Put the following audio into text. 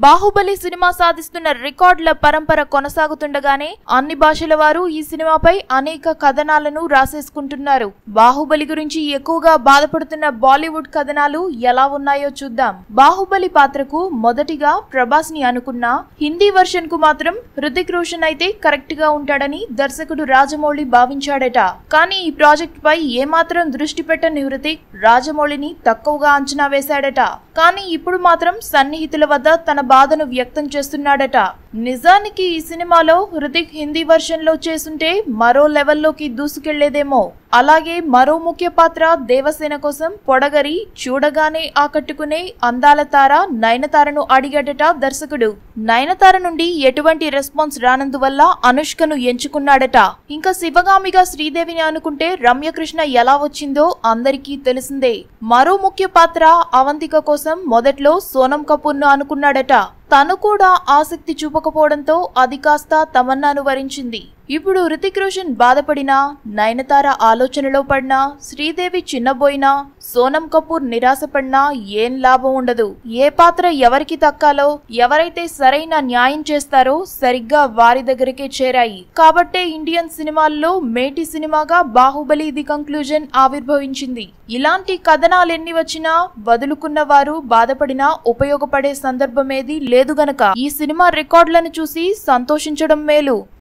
Baahubali cinema సాధిస్తున్న రికార్డుల పరంపర కొనసాగుతుండగానే అన్ని భాషల వారు ఈ సినిమాపై అనేక కథనాలను రాసేసుకుంటున్నారు. బాహుబలి గురించి ఎక్కువగా బాధపడుతున్న బాలీవుడ్ కథనాలు ఎలా ఉన్నాయో చూద్దాం. బాహుబలి పాత్రకు మొదటిగా ప్రభాస్ ని అనుకున్నా హిందీ వర్షన్ కు మాత్రం హృతిక్ రోషన్ అయితే కరెక్ట్ గా ఉంటాడని దర్శకుడు రాజమౌళి భావించాడట. కానీ ఈ ప్రాజెక్ట్ పై ఏమాత్రం దృష్టి పెట్టని హృతిక్ రాజమౌళిని తక్కువగా అంచనా వేశాడట. కానీ ఇప్పుడు మాత్రం సన్నిహితుల వద్ద తన బాధను వ్యక్తం చేస్తున్నాడట. నిజానికి ఈ సినిమాలో హృతిక్ హిందీ వర్షన్ లో చేసుంటే మరో లెవెల్లోకి దూసుకెళ్లేదేమో. అలాగే మరో ముఖ్య పాత్ర దేవసేన కోసం పొడగరి చూడగానే ఆకట్టుకునే అందాల తార నయనతారను అడిగాడట దర్శకుడు. నయనతార నుండి ఎటువంటి రెస్పాన్స్ రానందువల్ల అనుష్కను ఎంచుకున్నాడట. ఇంకా శివగామిగా శ్రీదేవిని అనుకుంటే రమ్యకృష్ణ ఎలా వచ్చిందో అందరికీ తెలిసిందే. మరో ముఖ్య పాత్ర అవంతిక కోసం మొదట్లో సోనం కపూర్ ను అనుకున్నాడట. తను కూడా ఆసక్తి చూపకపోవడంతో అది కాస్త తమన్నాను వరించింది. ఇప్పుడు హృతిక్ రోషన్ బాధపడినా, నయనతార ఆలోచనలో పడినా, శ్రీదేవి చిన్నబోయినా, సోనం కపూర్ నిరాశపడినా ఏం లాభం ఉండదు. ఏ పాత్ర ఎవరికి దక్కాలో, ఎవరైతే సరైన న్యాయం చేస్తారో సరిగ్గా వారి దగ్గరికే చేరాయి. కాబట్టే ఇండియన్ సినిమాల్లో మేటి సినిమాగా బాహుబలి ది కంక్లూజన్ ఆవిర్భవించింది. ఇలాంటి కథనాలెన్ని వచ్చినా వదులుకున్న వారు బాధపడినా ఉపయోగపడే సందర్భమేది లేదు గనక ఈ సినిమా రికార్డులను చూసి సంతోషించడం మేలు.